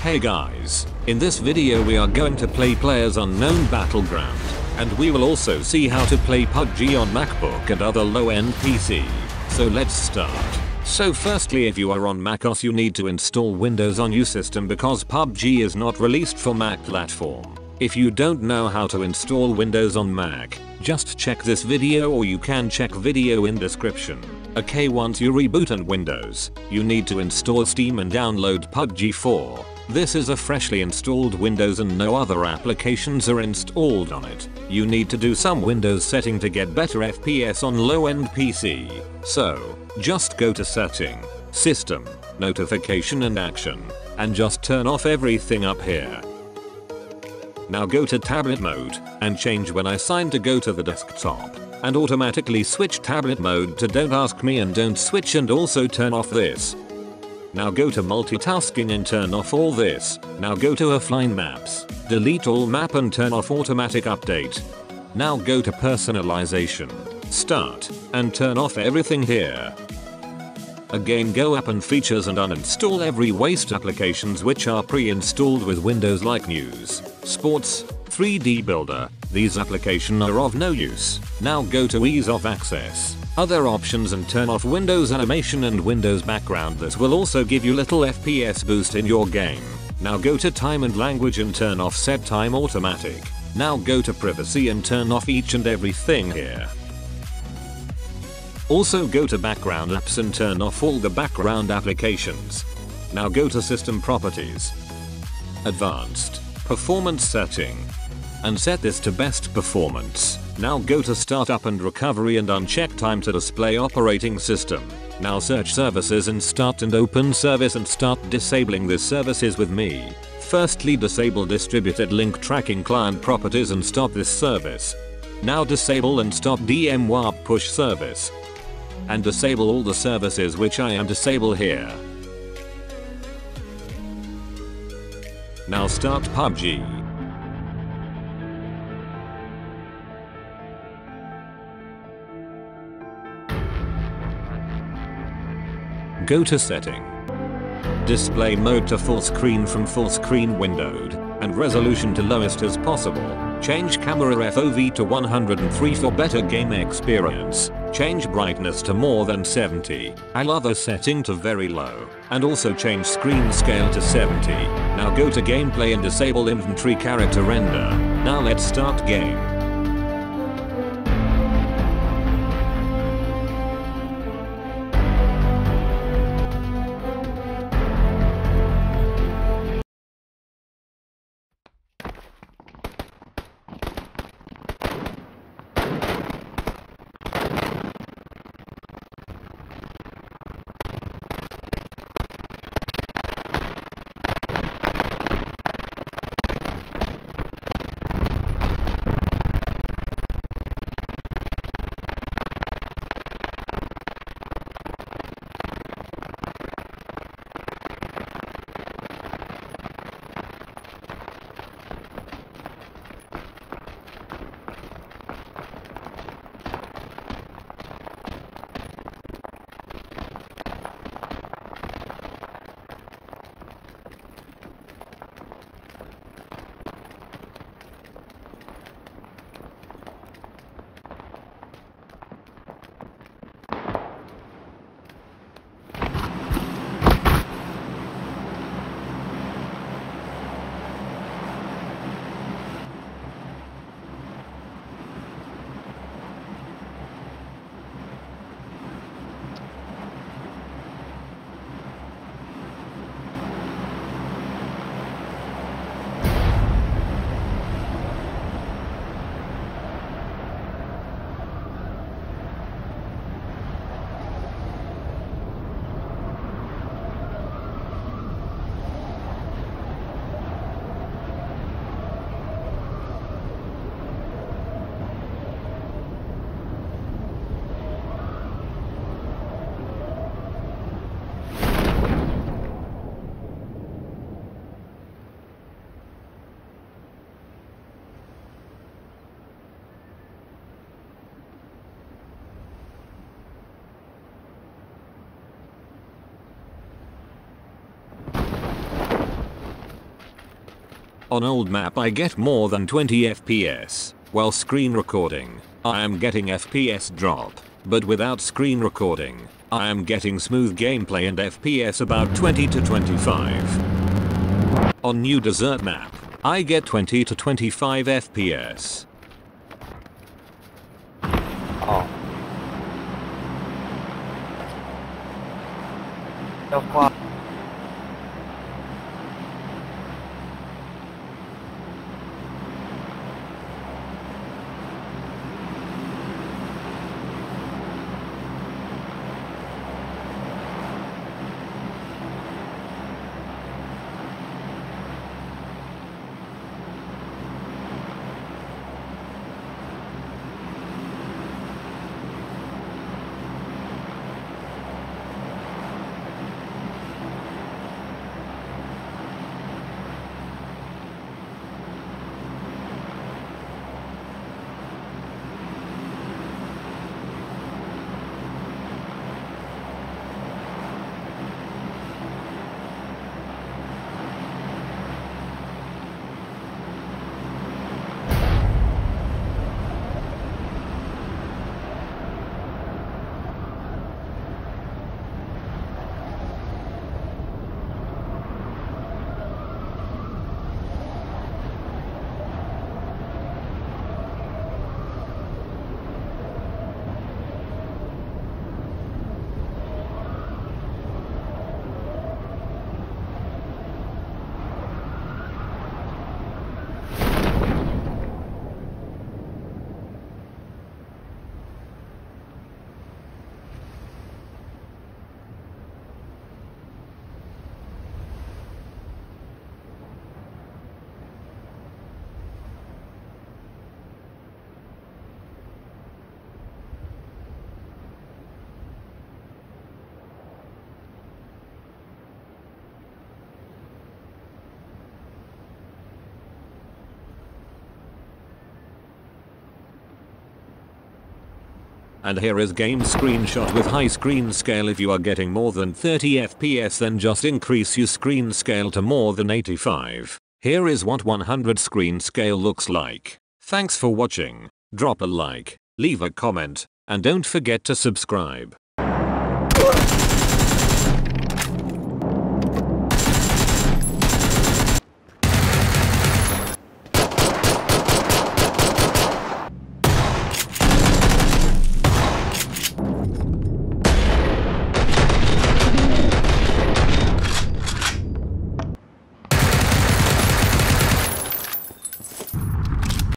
Hey guys, in this video we are going to play Playerunknown Battleground, and we will also see how to play PUBG on MacBook and other low-end PC. So let's start. So firstly, if you are on Mac OS, you need to install Windows on your system because PUBG is not released for Mac platform. If you don't know how to install Windows on Mac, just check this video or you can check video in description. Okay, once you reboot on Windows, you need to install Steam and download PUBG 4. This is a freshly installed Windows and no other applications are installed on it. You need to do some Windows setting to get better FPS on low-end PC. So, just go to Setting, System, Notification and Action, and just turn off everything up here. Now go to tablet mode, and change when assigned to go to the desktop, and automatically switch tablet mode to don't ask me and don't switch, and also turn off this. Now go to multitasking and turn off all this. Now go to offline maps, delete all map and turn off automatic update. Now go to personalization, start, and turn off everything here. Again, go up in features and uninstall every waste applications which are pre-installed with Windows like News, Sports, 3D Builder. These applications are of no use. Now go to ease of access, other options, and turn off Windows animation and Windows background. This will also give you little FPS boost in your game. Now go to time and language and turn off set time automatic. Now go to privacy and turn off each and everything here. Also go to background apps and turn off all the background applications. Now go to system properties, advanced, performance setting, and set this to best performance. Now go to startup and recovery and uncheck time to display operating system. Now search services and start and open service and start disabling these services with me. Firstly, disable distributed link tracking client properties and stop this service. Now disable and stop DM warp push service. And disable all the services which I am disable here. Now start PUBG. Go to setting, display mode to full screen from full screen windowed, and resolution to lowest as possible. Change camera FOV to 103 for better game experience. Change brightness to more than 70. I'll other setting to very low. And also change screen scale to 70. Now go to gameplay and disable inventory character render. Now let's start game. On old map I get more than 20 FPS. While screen recording, I am getting FPS drop. But without screen recording, I am getting smooth gameplay and FPS about 20 to 25. On new desert map, I get 20 to 25 FPS. Oh. Đâu qua. And here is game screenshot with high screen scale. If you are getting more than 30 FPS, then just increase your screen scale to more than 85. Here is what 100 screen scale looks like. Thanks for watching. Drop a like, leave a comment, and don't forget to subscribe.